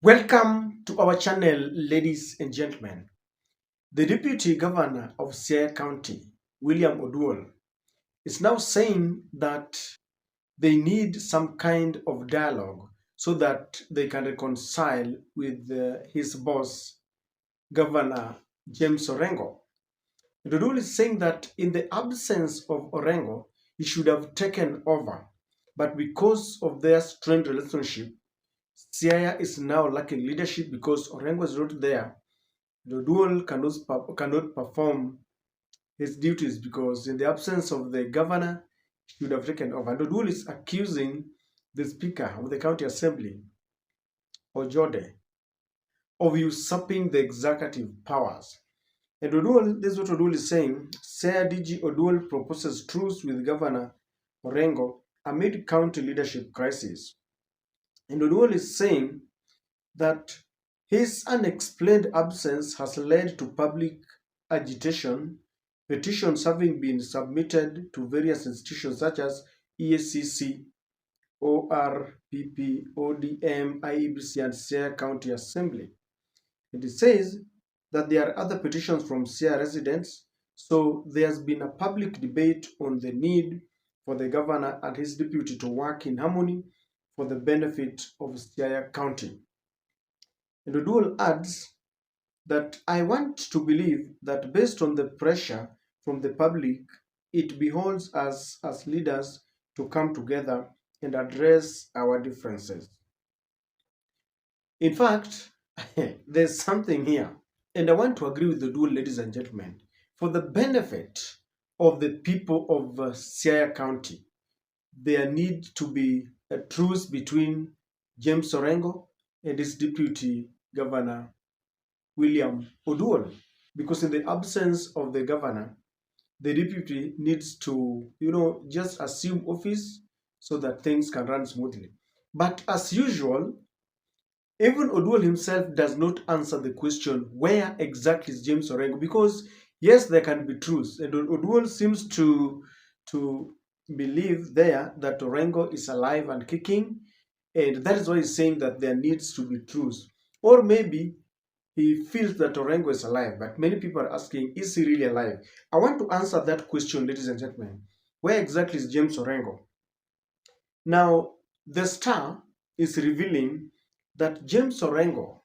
Welcome to our channel, ladies and gentlemen. The Deputy Governor of Siaya County, William Oduol, is now saying that they need some kind of dialogue so that they can reconcile with his boss, Governor James Orengo. Oduol is saying that in the absence of Orengo, he should have taken over. But because of their strained relationship, Siaya is now lacking leadership because Orengo is not there. The dual cannot perform his duties because in the absence of the governor, he should have taken over. And the dual is accusing the Speaker of the County Assembly, Ojode, of usurping the executive powers. And Oduol, this is what Oduol is saying. Siaya DG Oduol proposes truce with Governor Orengo amid county leadership crisis. And Oduol is saying that his unexplained absence has led to public agitation, petitions having been submitted to various institutions such as EACC, ORPP, ODM, IEBC, and Siaya County Assembly. And it says that there are other petitions from Siaya residents, so there has been a public debate on the need for the governor and his deputy to work in harmony for the benefit of Siaya County. And Oduol adds that I want to believe that based on the pressure from the public, it beholds us as leaders to come together and address our differences. In fact, there's something here, and I want to agree with Oduol, ladies and gentlemen, for the benefit of the people of Siaya County, there need to be a truce between James Orengo and his deputy governor, William Oduol, because in the absence of the governor, the deputy needs to, just assume office so that things can run smoothly. But as usual, even Oduol himself does not answer the question, where exactly is James Orengo? Because yes, there can be truth, and Oduol seems to believe there that Orengo is alive and kicking, and that is why he's saying that there needs to be truth. Or maybe he feels that Orengo is alive, but many people are asking, is he really alive? I want to answer that question, ladies and gentlemen. Where exactly is James Orengo? Now, the Star is revealing that James Orengo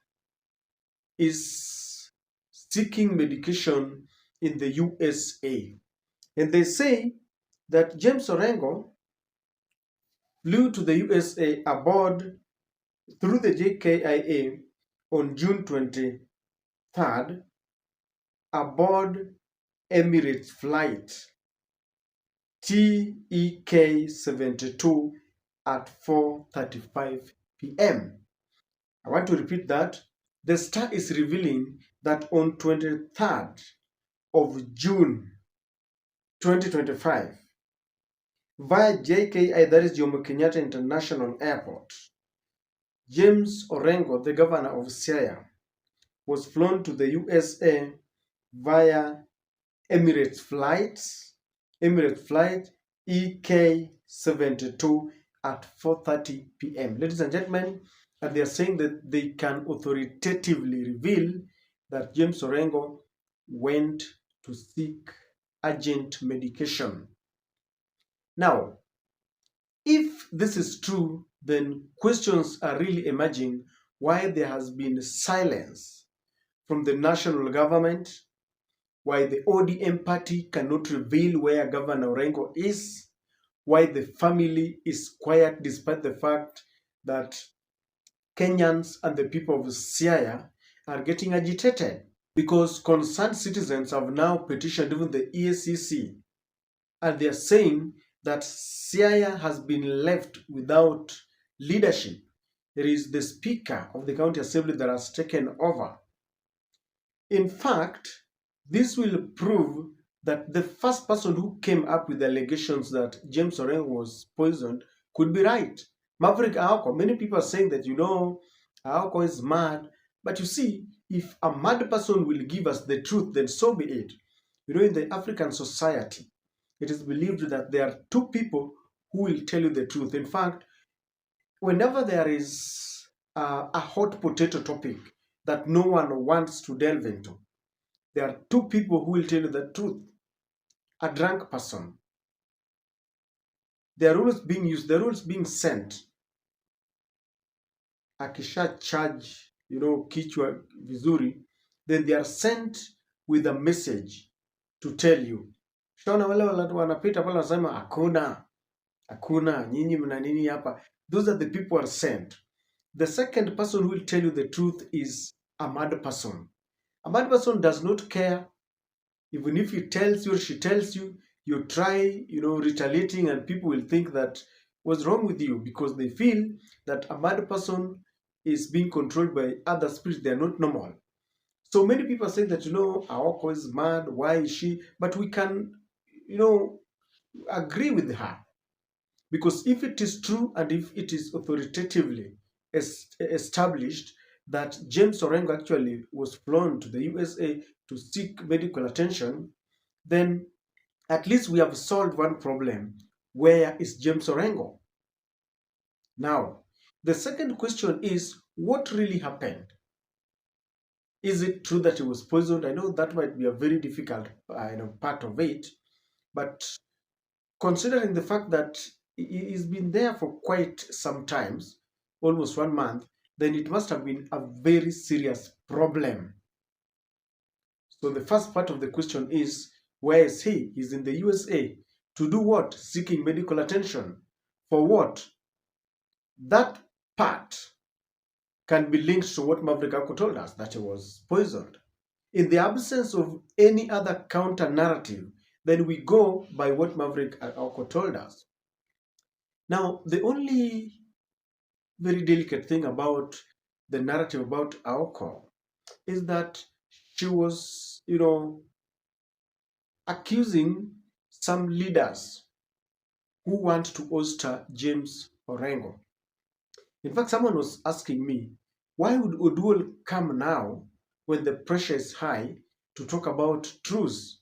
is seeking medication in the USA. And they say that James Orengo flew to the USA aboard through the JKIA on June 23rd aboard Emirates flight TEK-72 at 4:35 p.m. I want to repeat that. The Star is revealing that on 23rd of June 2025, via JKIA, that is Jomo Kenyatta International Airport, James Orengo, the governor of Siaya, was flown to the USA via Emirates flight EK-72 at 4:30 p.m. Ladies and gentlemen, and they are saying that they can authoritatively reveal that James Orengo went to seek urgent medication. Now, if this is true, then questions are really emerging why there has been silence from the national government, why the ODM party cannot reveal where Governor Orengo is, why the family is quiet despite the fact that Kenyans and the people of Siaya are getting agitated because concerned citizens have now petitioned even the EACC, and they are saying that Siaya has been left without leadership. It is the Speaker of the County Assembly that has taken over. In fact, this will prove that the first person who came up with allegations that James Orengo was poisoned could be right. Maverick Aoko, many people are saying that, Aoko is mad. But you see, if a mad person will give us the truth, then so be it. In the African society, it is believed that there are two people who will tell you the truth. In fact, whenever there is a hot potato topic that no one wants to delve into. There are two people who will tell you the truth. A drunk person. There are rules being used, the rules being sent. Akisha charge, kichwa vizuri, then they are sent with a message to tell you. Shaona wale wanapita pale wanasema hakuna, nyinyi mna nini hapa. Those are the people who are sent. The second person who will tell you the truth is a mad person. A mad person does not care. Even if he tells you or she tells you, you try, retaliating, and people will think that what's wrong with you, because they feel that a mad person is being controlled by other spirits. They are not normal. So many people say that, Aoko is mad. Why is she? But we can, agree with her. Because if it is true and if it is authoritatively established that James Orengo actually was flown to the USA to seek medical attention, then at least we have solved one problem. Where is James Orengo? Now, the second question is, what really happened? Is it true that he was poisoned? I know that might be a very difficult part of it, but considering the fact that he's been there for quite some times, almost 1 month, then it must have been a very serious problem. So the first part of the question is, where is he? He's in the USA. To do what? Seeking medical attention. For what? That part can be linked to what Maverick Ako told us, that he was poisoned. In the absence of any other counter narrative, then we go by what Maverick Ako told us. Now, the only very delicate thing about the narrative about OOKO is that she was, accusing some leaders who want to ousted James Orengo. In fact, someone was asking me, why would Oduol come now when the pressure is high to talk about truth?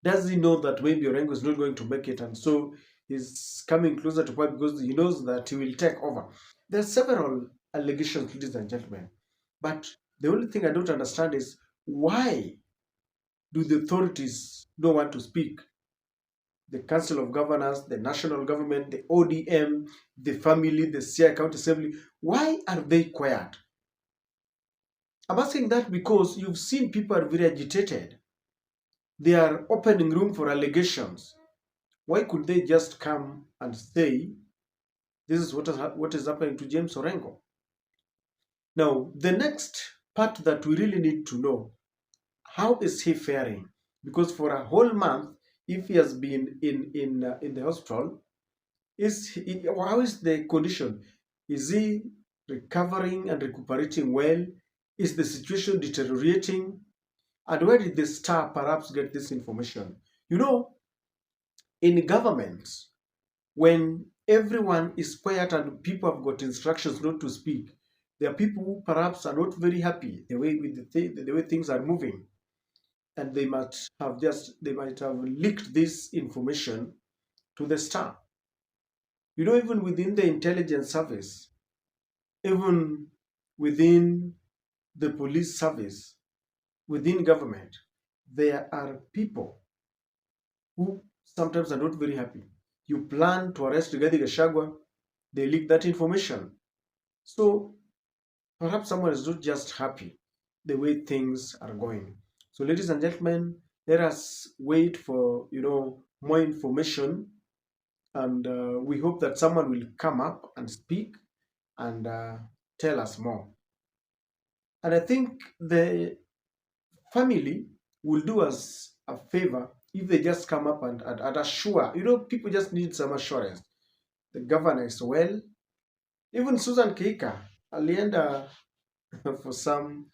Does he know that maybe Orengo is not going to make it, and so he's coming closer to power because he knows that he will take over? There are several allegations, ladies and gentlemen, but the only thing I don't understand is, why do the authorities don't want to speak? The Council of Governors, the national government, the ODM, the family, the Siaya County Assembly, why are they quiet? I'm asking that because you've seen people are very agitated. They are opening room for allegations. Why could they just come and say, this is what is happening to James Orengo? Now, the next part that we really need to know, how is he faring? Because for a whole month, if he has been in the hospital, how is the condition? Is he recovering and recuperating well? Is the situation deteriorating? And where did the star perhaps get this information? In governments, when everyone is quiet and people have got instructions not to speak, there are people who perhaps are not very happy the way the way things are moving, and they might have leaked this information to the star. Even within the intelligence service, even within the police service, within government, there are people who sometimes are not very happy. You plan to arrest Rigathi Gachagua, they leak that information. So perhaps someone is not just happy the way things are going. So ladies and gentlemen, let us wait for more information, and we hope that someone will come up and speak and tell us more. And I think the family will do us a favor if they just come up and assure. People just need some assurance. The governor is well. Even Susan Keika alienda for some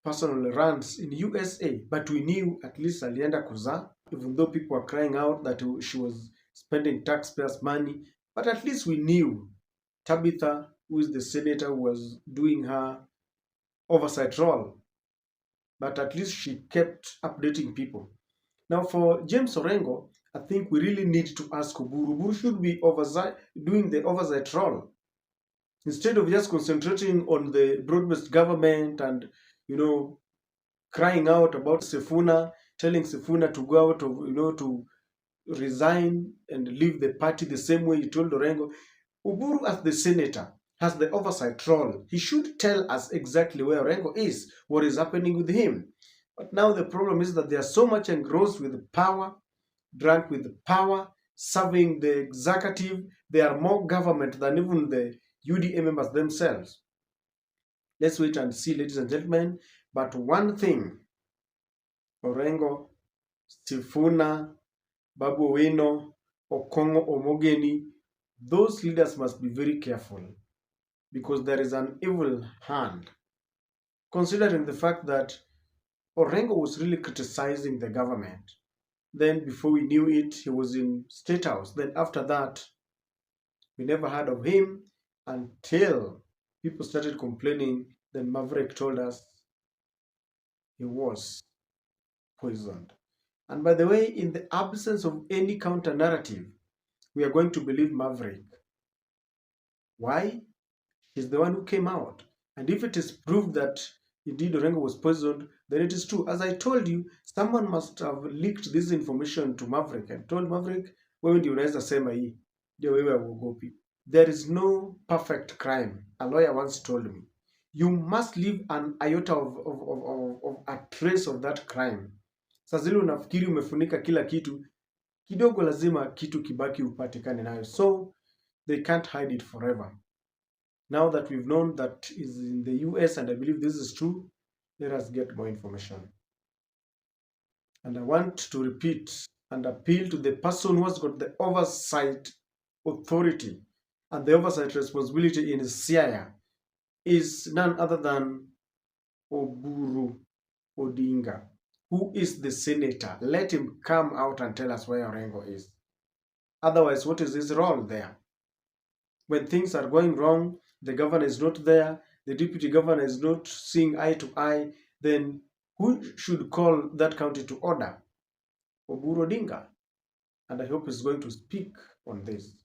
personal runs in USA, but we knew at least alienda kuzaa, even though people were crying out that she was spending taxpayers' money. But at least we knew Tabitha, who is the senator, was doing her oversight role. But at least she kept updating people. Now for James Orengo, I think we really need to ask Oburu. Oburu should be doing the oversight role. Instead of just concentrating on the broad-based government and, crying out about Sifuna, telling Sifuna to go out of, to resign and leave the party the same way he told Orengo. Uburu, as the senator, has the oversight role. He should tell us exactly where Orengo is, what is happening with him. But now the problem is that they are so much engrossed with power, drunk with power, serving the executive. They are more government than even the UDA members themselves. Let's wait and see, ladies and gentlemen. But one thing, Orengo, Sifuna, Babu Owino, Okongo Omogeni, those leaders must be very careful because there is an evil hand. Considering the fact that Orengo was really criticizing the government. Then before we knew it, he was in State House. Then after that, we never heard of him until people started complaining. Then Maverick told us he was poisoned. And by the way, in the absence of any counter narrative, we are going to believe Maverick. Why? He's the one who came out. And if it is proved that indeed Orengo was poisoned, then it is true. As I told you, someone must have leaked this information to Maverick and told Maverick, wewe ndio unaweza sema hii, ndio wewe hauogopi. There is no perfect crime. A lawyer once told me. You must leave an iota of a trace of that crime. Sasa zile unafikiri umefunika kila kitu, kidogo lazima kitu kibaki upatikane nayo. So they can't hide it forever. Now that we've known that is in the US, and I believe this is true, let us get more information. And I want to repeat and appeal to the person who has got the oversight authority and the oversight responsibility in Siaya is none other than Oburu Odinga, who is the senator. Let him come out and tell us where Orengo is. Otherwise, what is his role there? When things are going wrong, the governor is not there, the deputy governor is not seeing eye to eye, then who should call that county to order? Oburu Odinga. And I hope he's going to speak on this.